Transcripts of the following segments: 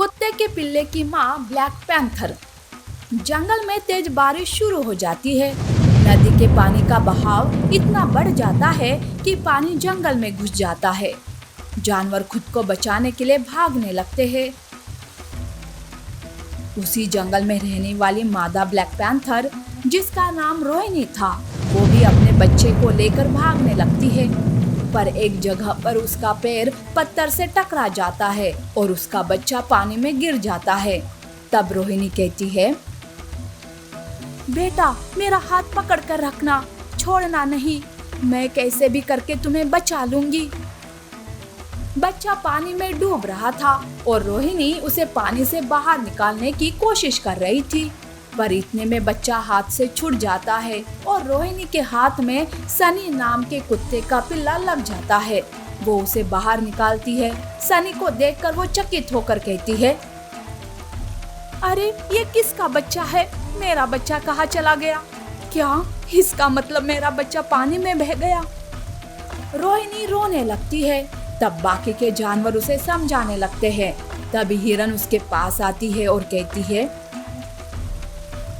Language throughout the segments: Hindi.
कुत्ते के पिल्ले की माँ ब्लैक पैंथर। जंगल में तेज बारिश शुरू हो जाती है। नदी के पानी का बहाव इतना बढ़ जाता है कि पानी जंगल में घुस जाता है। जानवर खुद को बचाने के लिए भागने लगते हैं। उसी जंगल में रहने वाली मादा ब्लैक पैंथर, जिसका नाम रोहिणी था, वो भी अपने बच्चे को लेकर भागने लगती है। पर एक जगह पर उसका पैर पत्थर से टकरा जाता है और उसका बच्चा पानी में गिर जाता है। तब रोहिणी कहती है, बेटा मेरा हाथ पकड़ कर रखना, छोड़ना नहीं, मैं कैसे भी करके तुम्हें बचा लूंगी। बच्चा पानी में डूब रहा था और रोहिणी उसे पानी से बाहर निकालने की कोशिश कर रही थी, पर इतने में बच्चा हाथ से छूट जाता है और रोहिणी के हाथ में सनी नाम के कुत्ते का पिल्ला लग जाता है। वो उसे बाहर निकालती है। सनी को देखकर वो चकित होकर कहती है, अरे ये किसका बच्चा है? मेरा बच्चा कहाँ चला गया? क्या इसका मतलब मेरा बच्चा पानी में बह गया? रोहिणी रोने लगती है। तब बाकी के जानवर उसे समझाने लगते हैं। तभी हिरन उसके पास आती है और कहती है,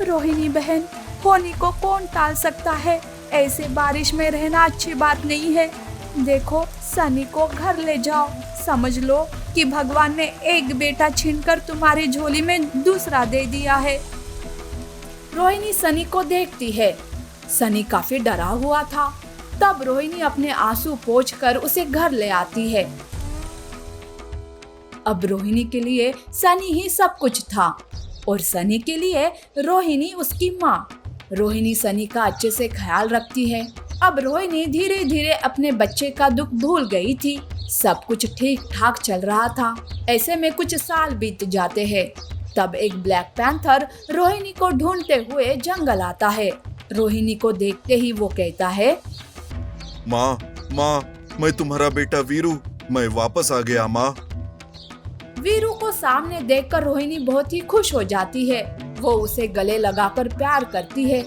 रोहिणी बहन, होनी को कौन टाल सकता है? ऐसे बारिश में रहना अच्छी बात नहीं है। देखो, सनी को घर ले जाओ। समझ लो कि भगवान ने एक बेटा छीनकर तुम्हारी झोली में दूसरा दे दिया है। रोहिणी सनी को देखती है। सनी काफी डरा हुआ था। तब रोहिणी अपने आंसू पोंछकर उसे घर ले आती है। अब रोहिणी के लिए सनी ही सब कुछ था और सनी के लिए रोहिणी उसकी माँ। रोहिणी सनी का अच्छे से ख्याल रखती है। अब रोहिणी धीरे धीरे अपने बच्चे का दुख भूल गई थी। सब कुछ ठीक ठाक चल रहा था। ऐसे में कुछ साल बीत जाते हैं। तब एक ब्लैक पैंथर रोहिणी को ढूंढते हुए जंगल आता है। रोहिणी को देखते ही वो कहता है, माँ, मैं तुम्हारा बेटा वीरू, मैं वापस आ गया माँ। वीरू को सामने देखकर रोहिणी बहुत ही खुश हो जाती है। वो उसे गले लगाकर प्यार करती है।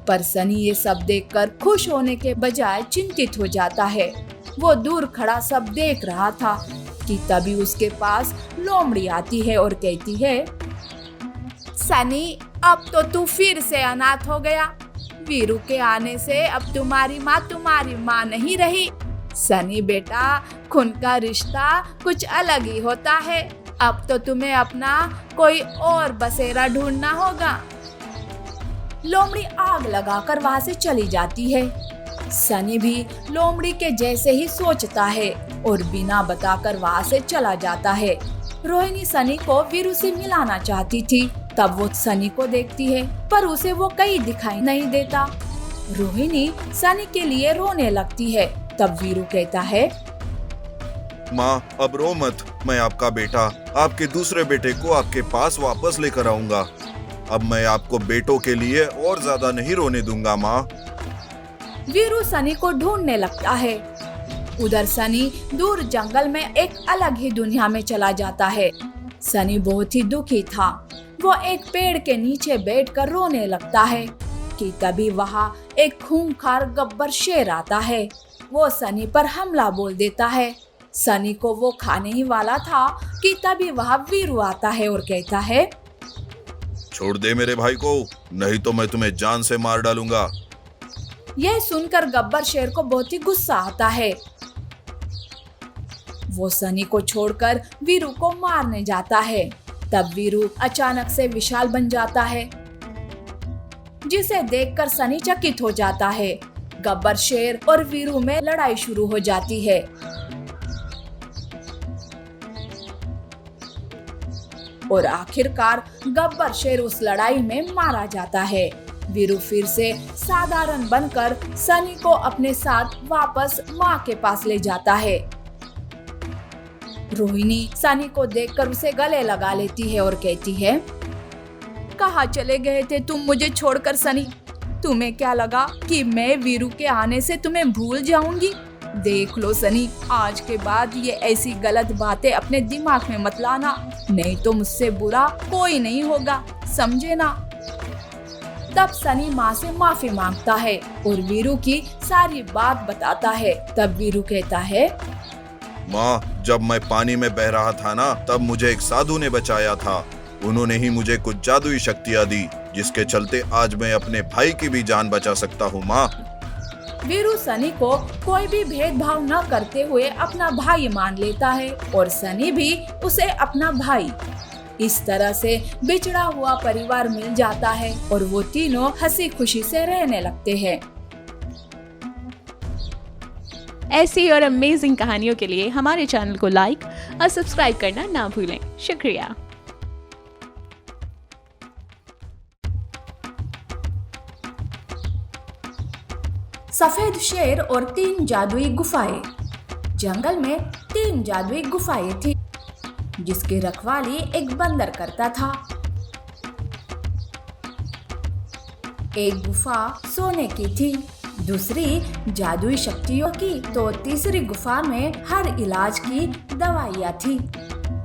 पर सनी ये सब देखकर खुश होने के बजाय चिंतित हो जाता है। वो दूर खड़ा सब देख रहा था कि तभी उसके पास लोमड़ी आती है और कहती है, सनी, अब तो तू फिर से अनाथ हो गया। वीरू के आने से अब तुम्हारी माँ नहीं रही। सनी बेटा, खून का रिश्ता कुछ अलग ही होता है। अब तो तुम्हें अपना कोई और बसेरा ढूंढना होगा। लोमड़ी आग लगाकर वहाँ से चली जाती है। सनी भी लोमड़ी के जैसे ही सोचता है और बिना बताकर वहाँ से चला जाता है। रोहिणी सनी को वीरू से मिलाना चाहती थी। तब वो सनी को देखती है, पर उसे वो कहीं दिखाई नहीं देता। रोहिणी सनी के लिए रोने लगती है। तब वीरू कहता है, माँ, अब रो मत, मैं आपका बेटा, आपके दूसरे बेटे को आपके पास वापस लेकर आऊंगा। अब मैं आपको बेटों के लिए और ज्यादा नहीं रोने दूंगा माँ। वीरू सनी को ढूंढने लगता है। उधर सनी दूर जंगल में एक अलग ही दुनिया में चला जाता है। सनी बहुत ही दुखी था। वो एक पेड़ के नीचे बैठकर रोने लगता है कि तभी वहाँ एक खूंखार गब्बर शेर आता है। वो सनी पर हमला बोल देता है। सनी को वो खाने ही वाला था कि तभी वहाँ वीरू आता है और कहता है, छोड़ दे मेरे भाई को, नहीं तो मैं तुम्हें जान से मार डालूंगा। यह सुनकर गब्बर शेर को बहुत ही गुस्सा आता है। वो सनी को छोड़कर वीरू को मारने जाता है। तब वीरू अचानक से विशाल बन जाता है, जिसे देखकर सनी चकित हो जाता है। गब्बर शेर और वीरू में लड़ाई शुरू हो जाती है। और आखिरकार गब्बर शेर उस लड़ाई में मारा जाता है। वीरू फिर से साधारण बनकर सनी को अपने साथ वापस माँ के पास ले जाता है। रोहिणी सनी को देखकर उसे गले लगा लेती है और कहती है, कहाँ चले गए थे तुम मुझे छोड़कर सनी? तुम्हें क्या लगा कि मैं वीरू के आने से तुम्हें भूल जाऊंगी? देख लो सनी, आज के बाद ये ऐसी गलत बातें अपने दिमाग में मत लाना, नहीं तो मुझसे बुरा कोई नहीं होगा, समझे ना? तब सनी माँ से माफी मांगता है और वीरू की सारी बात बताता है। तब वीरू कहता है, माँ, जब मैं पानी में बह रहा था ना, तब मुझे एक साधु ने बचाया था। उन्होंने ही मुझे कुछ जादुई शक्तियाँ दी, जिसके चलते आज मैं अपने भाई की भी जान बचा सकता हूँ माँ। वीरू सनी को कोई भी भेदभाव न करते हुए अपना भाई मान लेता है और सनी भी उसे अपना भाई। इस तरह से बिछड़ा हुआ परिवार मिल जाता है और वो तीनों हंसी खुशी से रहने लगते हैं। ऐसी और अमेजिंग कहानियों के लिए हमारे चैनल को लाइक और सब्सक्राइब करना ना भूलें। शुक्रिया। सफेद शेर और 3 जादुई गुफाएं। जंगल में 3 जादुई गुफाएं थी, जिसकी रखवाली एक बंदर करता था। एक गुफा सोने की थी, दूसरी जादुई शक्तियों की, तो तीसरी गुफा में हर इलाज की दवाइयाँ थी।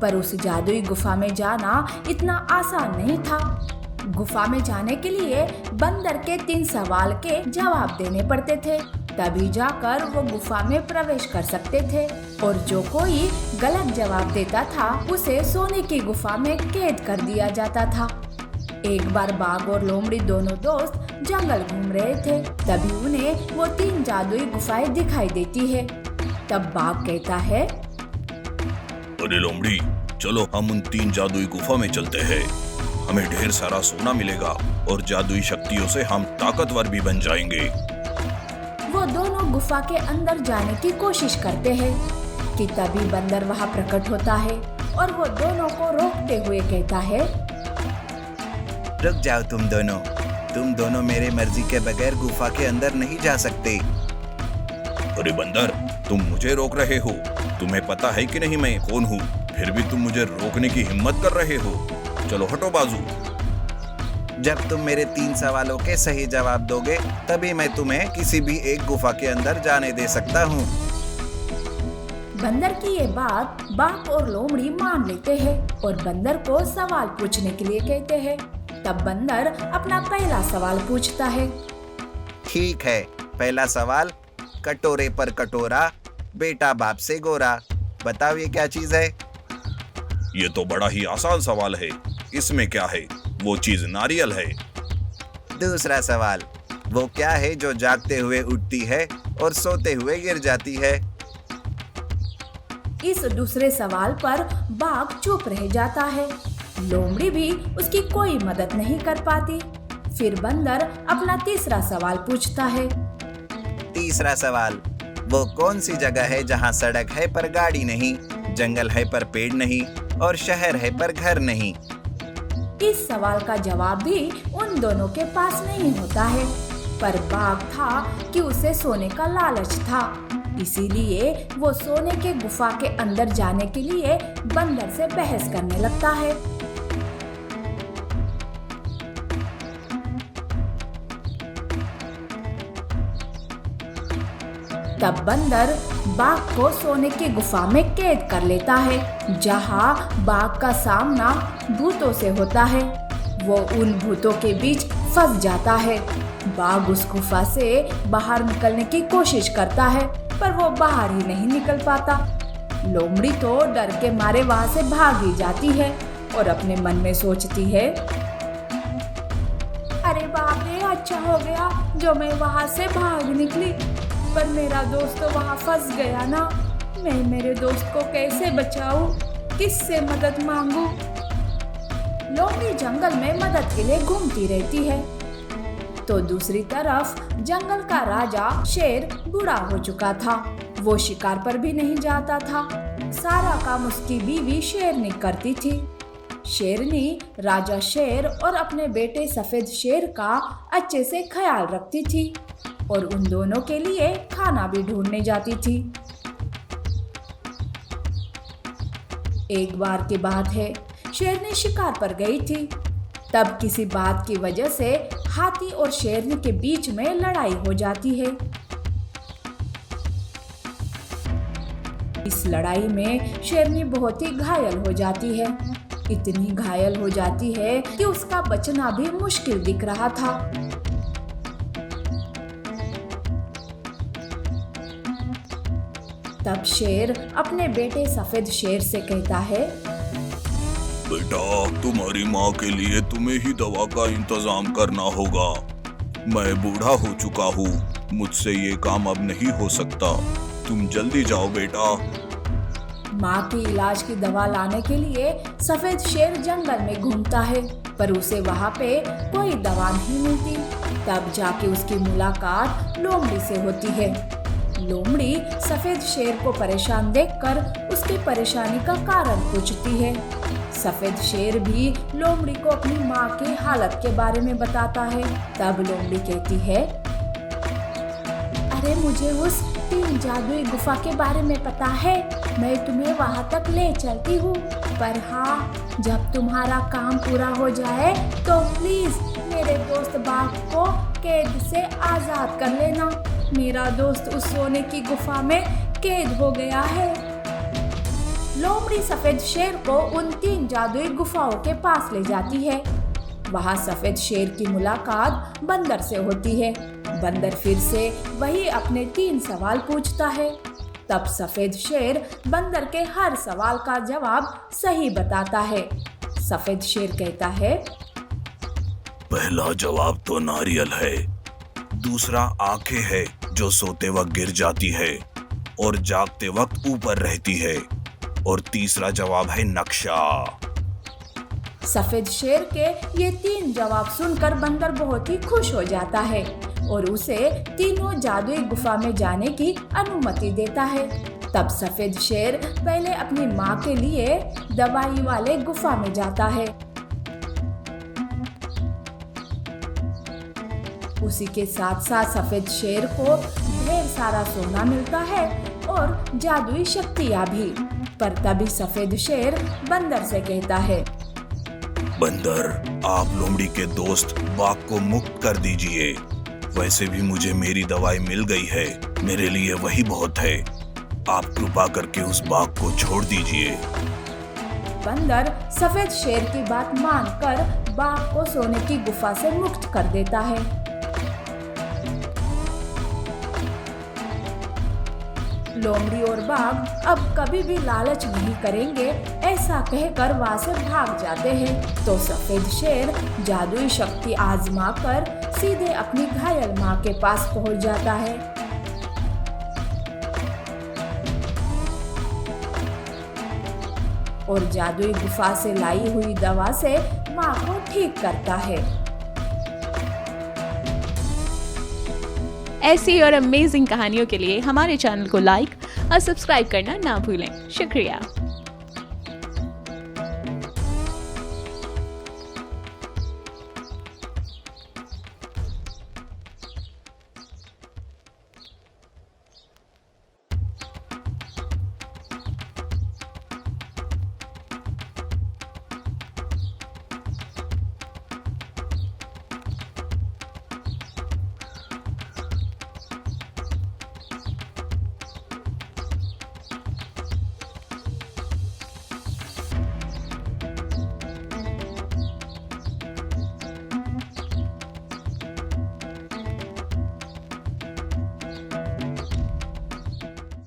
पर उस जादुई गुफा में जाना इतना आसान नहीं था। गुफा में जाने के लिए बंदर के 3 सवाल के जवाब देने पड़ते थे, तभी जाकर वो गुफा में प्रवेश कर सकते थे। और जो कोई गलत जवाब देता था उसे सोने की गुफा में कैद कर दिया जाता था। एक बार बाघ और लोमड़ी दोनों दोस्त जंगल घूम रहे थे, तभी उन्हें वो 3 जादुई गुफाएं दिखाई देती है। तब बाघ कहता है, अरे लोमड़ी, चलो हम उन 3 जादुई गुफा में चलते हैं। हमें ढेर सारा सोना मिलेगा और जादुई शक्तियों से हम ताकतवर भी बन जाएंगे। वो दोनों गुफा के अंदर जाने की कोशिश करते हैं कि तभी बंदर वहाँ प्रकट होता है और वो दोनों को रोकते हुए कहता है, रुक जाओ तुम दोनों मेरे मर्जी के बगैर गुफा के अंदर नहीं जा सकते। अरे बंदर, तुम मुझे रोक रहे हो। तुम्हें पता है कि नहीं मैं कौन हूँ? फिर भी तुम मुझे रोकने की हिम्मत कर रहे हो। चलो हटो बाजू। जब तुम मेरे 3 सवालों के सही जवाब दोगे, तभी मैं तुम्हें किसी भी एक गुफा के अंदर जाने दे सकता हूँ। बंदर की ये बात बाघ और लोमड़ी मान लेते हैं और बंदर को सवाल पूछने के लिए कहते हैं। तब बंदर अपना पहला सवाल पूछता है। ठीक है, पहला सवाल, कटोरे पर कटोरा, बेटा बाप से गोरा। बताओ ये क्या चीज है? ये तो बड़ा ही आसान सवाल है। इसमें क्या है? वो चीज नारियल है। दूसरा सवाल, वो क्या है जो जागते हुए उठती है और सोते हुए गिर जाती है? इस दूसरे सवाल पर बाघ चुप रह जाता है। लोमड़ी भी उसकी कोई मदद नहीं कर पाती। फिर बंदर अपना तीसरा सवाल पूछता है। तीसरा सवाल, वो कौन सी जगह है जहाँ सड़क है पर गाड़ी नहीं, जंगल है पर पेड़ नहीं और शहर है पर घर नहीं? इस सवाल का जवाब भी उन दोनों के पास नहीं होता है, पर बाघ था कि उसे सोने का लालच था, इसीलिए वो सोने के गुफा के अंदर जाने के लिए बंदर से बहस करने लगता है। तब बंदर बाघ को सोने की गुफा में कैद कर लेता है, जहाँ बाघ का सामना भूतों से होता है। वो उन भूतों के बीच फंस जाता है। बाघ उस गुफा से बाहर निकलने की कोशिश करता है, पर वो बाहर ही नहीं निकल पाता। लोमड़ी तो डर के मारे वहाँ से भाग ही जाती है और अपने मन में सोचती है, अरे बाप रे, अच्छा हो गया जो मैं वहाँ से भाग निकली, पर मेरा दोस्त तो वहाँ फंस गया ना। मैं मेरे दोस्त को कैसे बचाऊं? किससे मदद मांगूं? लोमड़ी जंगल में मदद के लिए घूमती रहती है, तो दूसरी तरफ जंगल का राजा शेर बूढ़ा हो चुका था। वो शिकार पर भी नहीं जाता था। सारा काम उसकी बीवी शेरनी करती थी। शेरनी राजा शेर और अपने बेटे सफेद शेर का अच्छे से ख्याल रखती थी और उन दोनों के लिए खाना भी ढूंढने जाती थी। एक बार की बात है, शेरनी शिकार पर गई थी। तब किसी बात की वजह से हाथी और शेरनी के बीच में लड़ाई हो जाती है। इस लड़ाई में शेरनी बहुत ही घायल हो जाती है। इतनी घायल हो जाती है कि उसका बचना भी मुश्किल दिख रहा था। तब शेर अपने बेटे सफेद शेर से कहता है, बेटा, तुम्हारी माँ के लिए तुम्हें ही दवा का इंतजाम करना होगा। मैं बूढ़ा हो चुका हूँ, मुझसे ये काम अब नहीं हो सकता। तुम जल्दी जाओ बेटा। माँ की इलाज की दवा लाने के लिए सफेद शेर जंगल में घूमता है, पर उसे वहाँ पे कोई दवा नहीं मिलती। तब जाके उसकी मुलाकात लोमड़ी से होती है। लोमड़ी सफेद शेर को परेशान देखकर उसकी परेशानी का कारण पूछती है। सफेद शेर भी लोमड़ी को अपनी माँ की हालत के बारे में बताता है। तब लोमड़ी कहती है, अरे मुझे उस 3 जादुई गुफा के बारे में पता है, मैं तुम्हें वहाँ तक ले चलती हूँ। पर हाँ, जब तुम्हारा काम पूरा हो जाए तो प्लीज मेरे दोस्त बाघ को कैद से आजाद कर लेना। मेरा दोस्त उस सोने की गुफा में कैद हो गया है। लोमड़ी सफेद शेर को उन 3 जादुई गुफाओं के पास ले जाती है। वहाँ सफेद शेर की मुलाकात बंदर से होती है। बंदर फिर से वही अपने 3 सवाल पूछता है। तब सफेद शेर बंदर के हर सवाल का जवाब सही बताता है। सफेद शेर कहता है, पहला जवाब तो नारियल है, दूसरा आंखें है जो सोते वक्त गिर जाती है और जागते वक्त ऊपर रहती है, और तीसरा जवाब है नक्शा। सफेद शेर के ये 3 जवाब सुनकर बंदर बहुत ही खुश हो जाता है और उसे तीनों जादुई गुफा में जाने की अनुमति देता है। तब सफेद शेर पहले अपनी माँ के लिए दवाई वाले गुफा में जाता है। उसी के साथ साथ सफेद शेर को ढेर सारा सोना मिलता है और जादुई शक्तियाँ भी। पर तभी सफेद शेर बंदर से कहता है, बंदर, आप लोमड़ी के दोस्त बाघ को मुक्त कर दीजिए। वैसे भी मुझे मेरी दवाई मिल गई है, मेरे लिए वही बहुत है। आप कृपा करके उस बाघ को छोड़ दीजिए। बंदर सफेद शेर की बात मानकर बाघ को सोने की गुफा से मुक्त कर देता है। लोमड़ी और बाघ अब कभी भी लालच नहीं करेंगे, ऐसा कहकर वहां से भाग जाते हैं। तो सफेद शेर जादुई शक्ति आजमा कर सीधे अपनी घायल माँ के पास पहुंच जाता है। और जादुई गुफा से लाई हुई दवा से माँ को ठीक करता है। ऐसी और अमेजिंग कहानियों के लिए हमारे चैनल को लाइक और सब्सक्राइब करना ना भूलें। शुक्रिया।